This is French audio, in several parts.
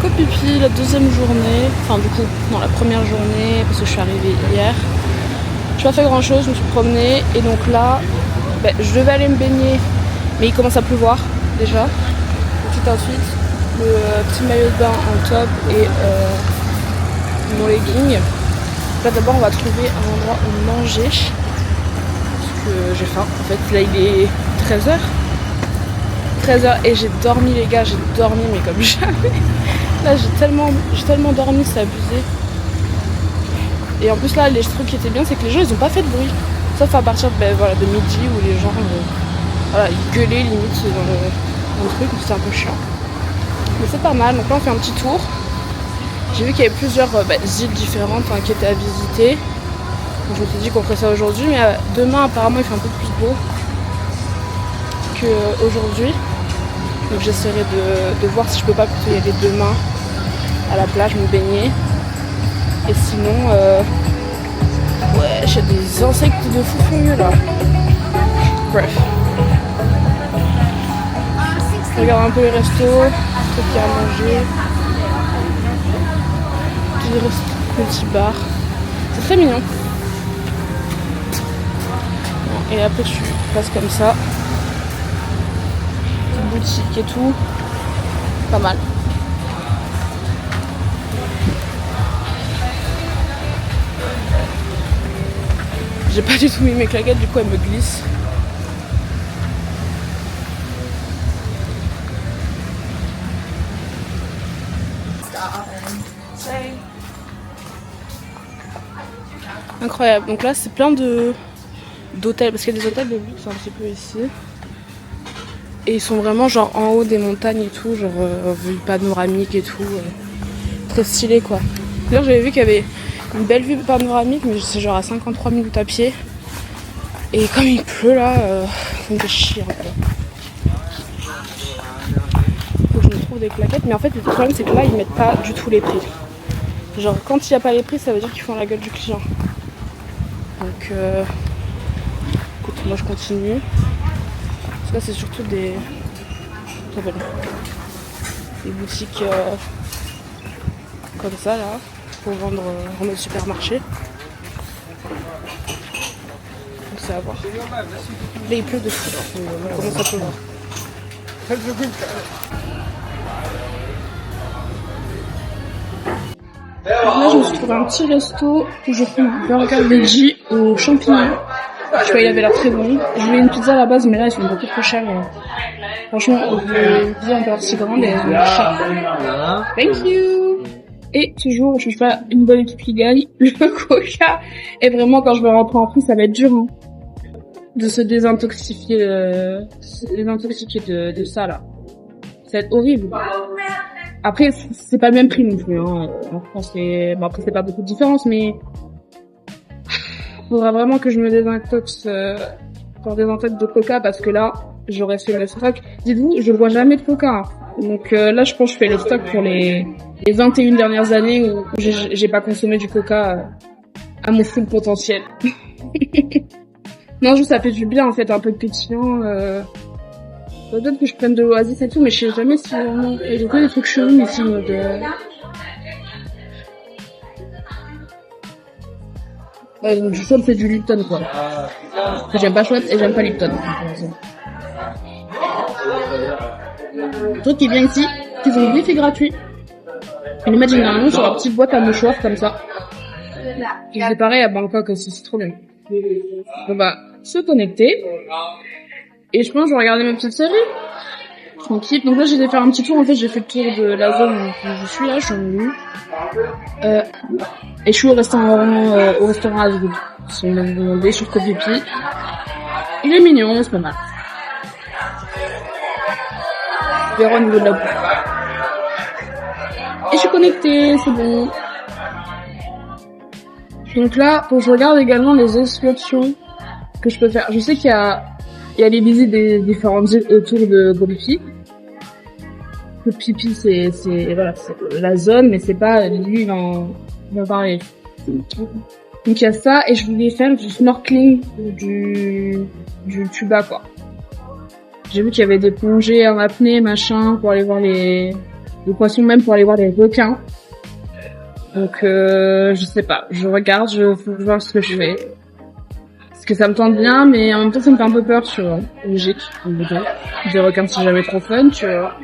Koh-Phi-Phi la deuxième journée, enfin du coup, non la première journée parce que je suis arrivée hier. J'ai pas fait grand chose, je me suis promenée et donc là, je devais aller me baigner, mais il commence à pleuvoir déjà. Tout ensuite, le petit maillot de bain en top et mon legging. Là d'abord on va trouver un endroit où manger parce que j'ai faim. En fait là il est 13h. 13h et j'ai dormi les gars, j'ai dormi mais comme jamais. Là j'ai tellement dormi, c'est abusé. Et en plus là les trucs qui étaient bien c'est que les gens ils ont pas fait de bruit. Sauf à partir de midi où les gens ils gueulaient limite dans le truc, c'était un peu chiant. Mais c'est pas mal, donc là on fait un petit tour. J'ai vu qu'il y avait plusieurs îles différentes qui étaient à visiter. Donc je me suis dit qu'on ferait ça aujourd'hui, mais demain apparemment il fait un peu plus beau qu'aujourd'hui. Donc j'essaierai de voir si je peux pas plutôt y aller demain à la plage, me baigner. Et sinon, j'ai des insectes de fou furieux là. Bref. Je regarde un peu les restos, ce qu'il y a à manger. Petit bar. C'est très mignon. Et après tu passes comme ça. Petite boutique et tout. Pas mal. J'ai pas du tout mis mes claquettes, du coup elles me glissent. Incroyable. Donc là c'est plein d'hôtels, parce qu'il y a des hôtels de luxe un petit peu ici. Et ils sont vraiment genre en haut des montagnes et tout, genre vue panoramique et tout. Très stylé quoi. D'ailleurs j'avais vu qu'il y avait une belle vue panoramique, mais c'est genre à 53 minutes à pied. Et comme il pleut là, ça me fait chier un peu. Faut que je me trouve des claquettes, mais en fait le problème c'est que là ils mettent pas du tout les prix. Genre quand il n'y a pas les prix, ça veut dire qu'ils font la gueule du client. Donc écoute, moi je continue. Parce que là c'est surtout des boutiques comme ça là, pour vendre en mode supermarché. Donc c'est à voir. Là il pleut de fou là, on commence à pleuvoir. Là je me suis trouvé un petit resto où je fais un burger veggie aux champignons. Je crois qu'il avait l'air très bon. Je voulais une pizza à la base mais là ils sont un peu trop chers. Franchement, vie un peu aussi grande et elles sont chères. Thank you. Et toujours, je ne pas une bonne équipe qui gagne, le coca. Et vraiment quand je vais rentrer en France ça va être dur de se désintoxiquer de ça là. Ça va être horrible. Après, c'est pas le même prix non plus. En France, après, c'est pas beaucoup de différence, mais faudra vraiment que je me désintoxe pour des intox de coca parce que là, j'aurais fait le stock. Dites-vous, je bois jamais de coca. Donc là, je pense que je fais le stock pour les 21 dernières années où j'ai pas consommé du coca à mon full potentiel. Non, juste ça fait du bien en fait, un peu de pétillant. Peut-être que je prenne de l'oasis et tout, mais je sais jamais si vraiment... Et j'ai des trucs chelous ici, donc du chaud, c'est du Lipton, quoi. J'aime pas chouette et j'aime pas Lipton. Le truc qui est bien ici, c'est qu'ils ont le wifi gratuit. Ils le mettent généralement sur la petite boîte à mouchoirs, comme ça. Et c'est pareil à Bangkok aussi, c'est trop bien. Donc se connecter. Et je pense que je vais regarder ma petite série. Tranquille. Donc là, j'ai été faire un petit tour. En fait, j'ai fait le tour de la zone où je suis là. Je suis en nuit. Et je suis au restaurant Asgood. Si on m'a demandé sur Koh-Phi-Phi. Il est mignon, c'est pas mal. On verra au niveau de la bouffe. Et je suis connectée, c'est bon. Donc là, faut que je regarde également les excursions que je peux faire. Je sais qu'il y a les visites des différentes îles autour de Koh-Phi-Phi. Koh-Phi-Phi, c'est la zone, mais c'est pas l'île en parler. Donc il y a ça, et je voulais faire du snorkeling, du tuba, quoi. J'ai vu qu'il y avait des plongées en apnée, machin, pour aller voir les des poissons même pour aller voir des requins. Donc je sais pas, je regarde, faut voir ce que je fais. Parce que ça me tente bien, mais en même temps ça me fait un peu peur, tu vois. Logique, des requins c'est jamais trop fun, tu vois.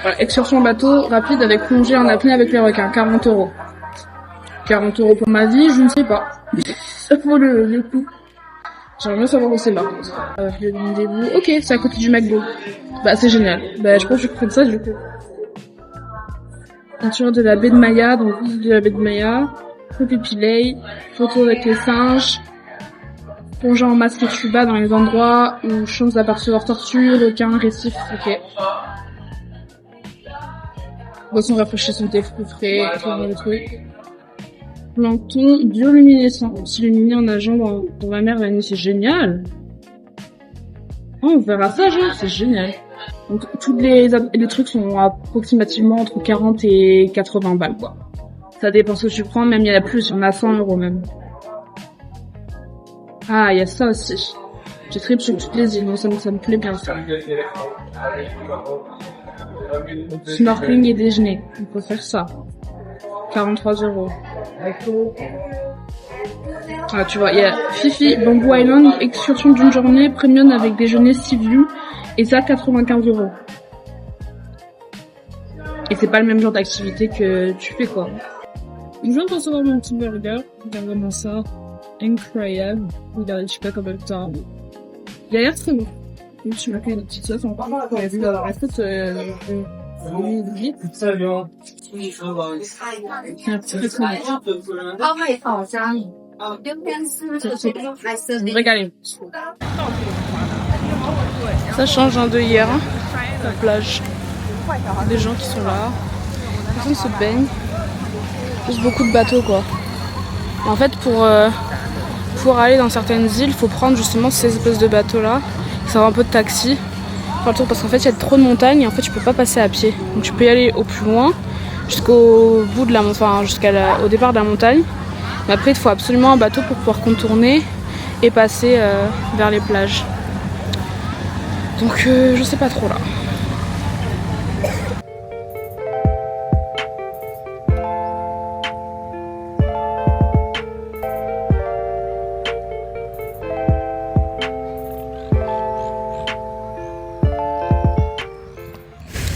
Voilà, excursion bateau rapide avec plongée en apnée avec les requins, 40 €. 40 € pour ma vie, je ne sais pas. Ça vaut le coup. J'aimerais bien savoir où c'est là. Le rendez-vous. Ok, c'est à côté du McDo. Bah c'est génial. Bah je pense que je ferai ça du coup. Nature de la baie de Maya, donc visite de la baie de Maya. Pilei, photo avec les singes. Plongée en masque et tuba dans les endroits où chance d'apercevoir tortues, requins, récifs. Ok. Boisson rafraîchissante et fruits frais, le truc. Plancton bioluminescent, s'illuminer en nageant dans la mer la nuit, c'est génial. Oh, on verra ça, genre, c'est génial. Donc, tous les trucs sont approximativement entre 40 et 80 balles, quoi. Ça dépend ce que tu prends, même il y en a plus, il y en a 100 € même. Ah, il y a ça aussi. J'ai trip sur toutes les îles, donc ça me plaît bien ça. Snorkeling et déjeuner, on peut faire ça. 43 €. Ah, tu vois, il y a Fifi, Bamboo Island, excursion d'une journée, premium avec déjeuner Sea View, et ça 95 €. Et c'est pas le même genre d'activité que tu fais, quoi. Je viens de recevoir mon petit burger, regardez-moi ça, incroyable, regardez, je sais pas combien de temps. Il a l'air très bon. Je m'appelle une petite sauce, on parle, on a vu dans la recette, vite. Très bien. Régalé. Ça change de hier, hein, la plage. Des gens qui sont là. Les gens se baignent. Juste beaucoup de bateaux, quoi. En fait, pour aller dans certaines îles, il faut prendre justement ces espèces de bateaux-là. Ça va un peu de taxi. Faire le tour parce qu'en fait, il y a trop de montagnes et en fait, tu peux pas passer à pied. Donc, tu peux y aller au plus loin, jusqu'au bout de la montagne, enfin, au départ de la montagne. Mais après, il te faut absolument un bateau pour pouvoir contourner et passer vers les plages. Donc, je sais pas trop là.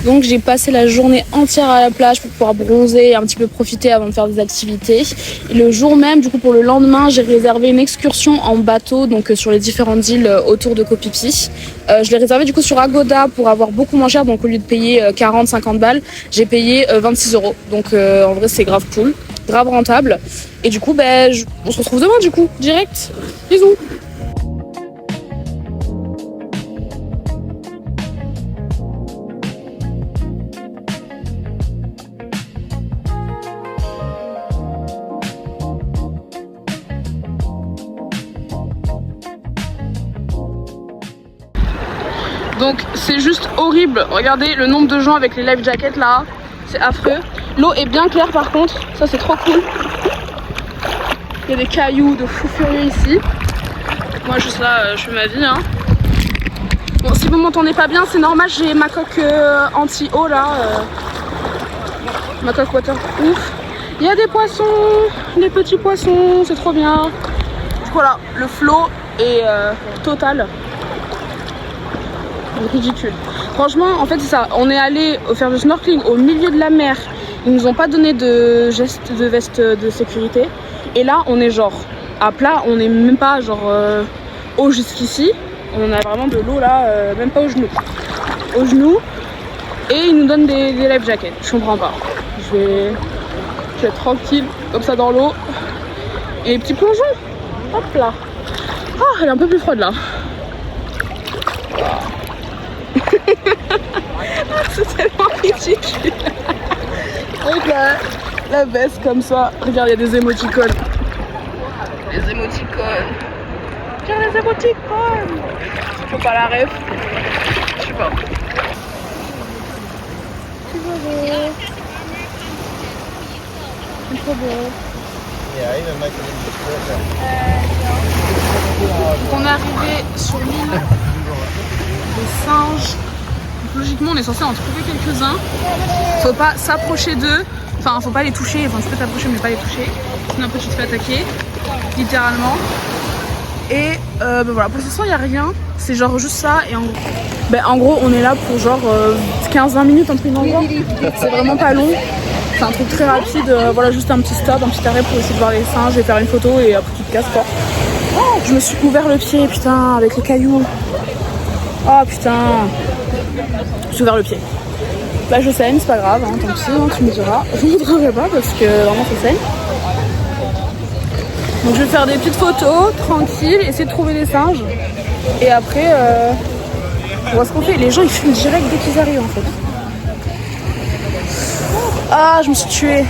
Donc j'ai passé la journée entière à la plage pour pouvoir bronzer et un petit peu profiter avant de faire des activités. Et le jour même, du coup pour le lendemain, j'ai réservé une excursion en bateau donc sur les différentes îles autour de Koh Phi Phi. Je l'ai réservé du coup sur Agoda pour avoir beaucoup moins cher, donc au lieu de payer 40-50 balles, j'ai payé 26 €. Donc en vrai c'est grave cool, grave rentable. Et du coup on se retrouve demain du coup, direct. Bisous. Donc c'est juste horrible, regardez le nombre de gens avec les life jackets là, c'est affreux. L'eau est bien claire par contre, ça c'est trop cool. Il y a des cailloux de fou furieux ici. Moi juste là, je fais ma vie hein. Bon si vous m'entendez pas bien c'est normal, j'ai ma coque anti-eau là. Ma coque waterproof. Il y a des poissons, des petits poissons, c'est trop bien. Voilà, le flow est total. Ridicule. Franchement, en fait, c'est ça. On est allé faire du snorkeling au milieu de la mer. Ils nous ont pas donné de veste de sécurité. Et là, on est genre à plat. On est même pas genre haut jusqu'ici. On a vraiment de l'eau là, même pas aux genoux. Aux genoux. Et ils nous donnent des life jackets. Je comprends pas. Je vais être tranquille comme ça dans l'eau. Et les petits plongeons. Hop là. Ah, elle est un peu plus froide là. C'est tellement ridicule. Avec la veste comme ça. Regarde, il y a des émoticônes. Les émoticônes. Regarde les émoticônes. Faut pas la ref. Je sais pas. C'est trop beau. Donc on est arrivé sur l'île des singes. logiquement on est censé en trouver quelques-uns. Faut pas s'approcher d'eux, enfin faut pas les toucher, enfin tu peux t'approcher mais pas les toucher, sinon après tu te fais attaquer, littéralement. Et bah voilà, pour l'instant il n'y a rien, c'est genre juste ça et en gros on est là pour genre 15-20 minutes un truc dans le genre. C'est vraiment pas long, c'est un truc très rapide, voilà juste un petit stop, un petit arrêt pour essayer de voir les singes et faire une photo et après tu te casses quoi. Oh, je me suis ouvert le pied putain avec les cailloux. Oh putain, je me suis ouvert le pied. Bah je saigne, c'est pas grave, hein, tant pis, hein, tu me diras. Je ne montrerai pas parce que vraiment ça saigne. Donc je vais faire des petites photos, tranquille, essayer de trouver des singes. Et après, on voit ce qu'on fait. Les gens ils fument direct dès qu'ils arrivent en fait. Ah, je me suis tuée.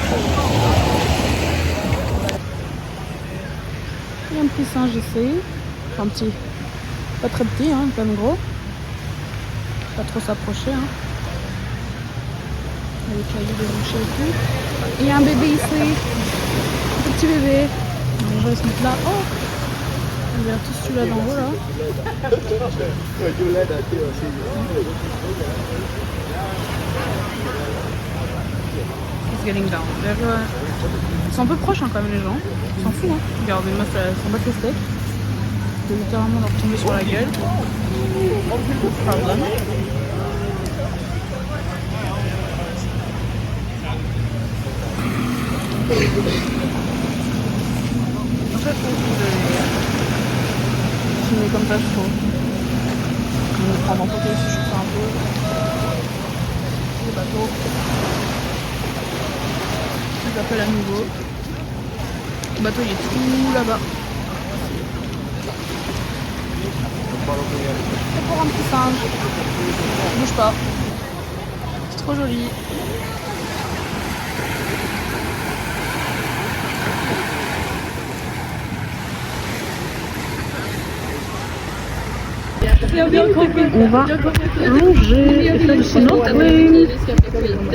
Il y a un petit singe ici. Enfin petit. Pas très petit, hein, quand même gros. Pas trop s'approcher. Hein. Il y a les cailloux des rochers et tout. Et il y a un bébé ici. Un petit bébé. Les gens ils se mettent là. Oh, il a tous celui-là d'en haut là. It's getting down. Ils sont un peu proches hein, quand même les gens. Ils s'en foutent. Hein. Regarde, les meufs elles s'en battent les steaks. De littéralement leur tomber sur la gueule. Pardon. En fait, faut filmer comme ça, je trouve. On va prendre en photo si je fais un peu. Les bateaux. Je les appelle à nouveau. Le bateau il est tout là-bas. C'est pour un petit singe. Bouge pas. C'est trop joli. On va manger et faire du snorkeling.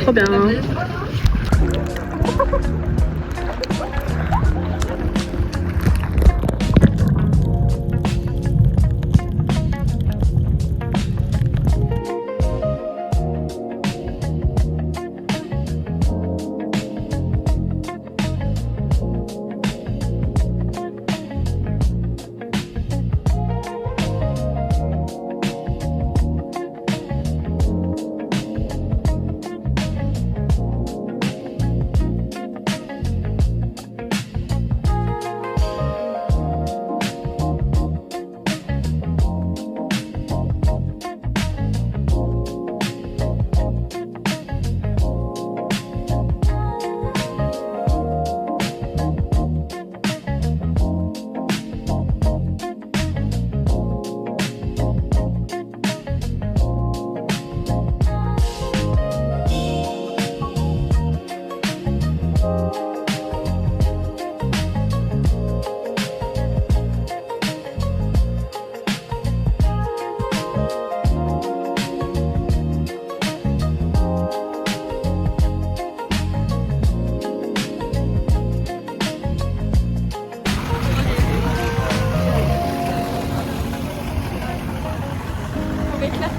Trop bien.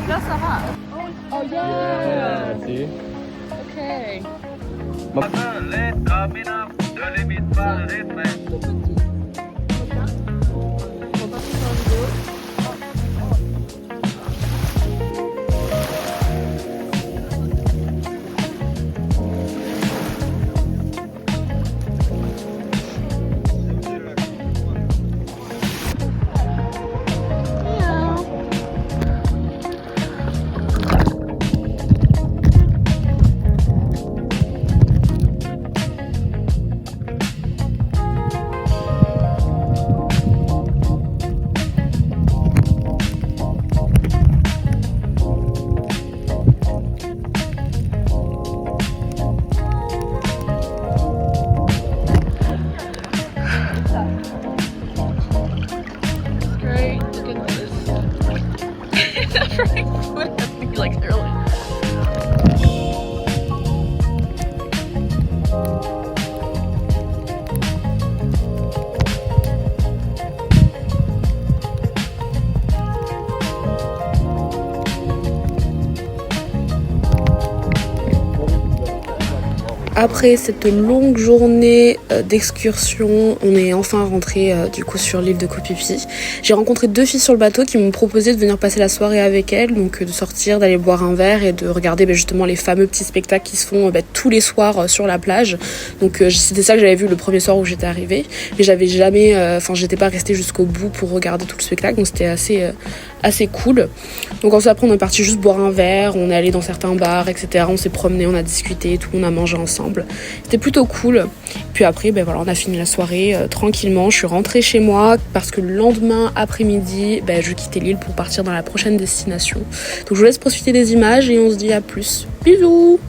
Là ça va. Oh yeah. Ok. après cette longue journée d'excursion, on est enfin rentré du coup sur l'île de Koh Phi Phi. J'ai rencontré 2 filles sur le bateau qui m'ont proposé de venir passer la soirée avec elles, donc de sortir, d'aller boire un verre et de regarder justement les fameux petits spectacles qui se font tous les soirs sur la plage. Donc c'était ça que j'avais vu le premier soir où j'étais arrivée, mais j'avais jamais, j'étais pas restée jusqu'au bout pour regarder tout le spectacle, donc c'était assez cool. Donc ensuite après on est parti juste boire un verre, on est allé dans certains bars, etc. On s'est promené, on a discuté, tout, on a mangé ensemble. C'était plutôt cool. Puis après, on a fini la soirée tranquillement. Je suis rentrée chez moi parce que le lendemain après-midi, je quittais l'île pour partir dans la prochaine destination. Donc je vous laisse profiter des images et on se dit à plus. Bisous!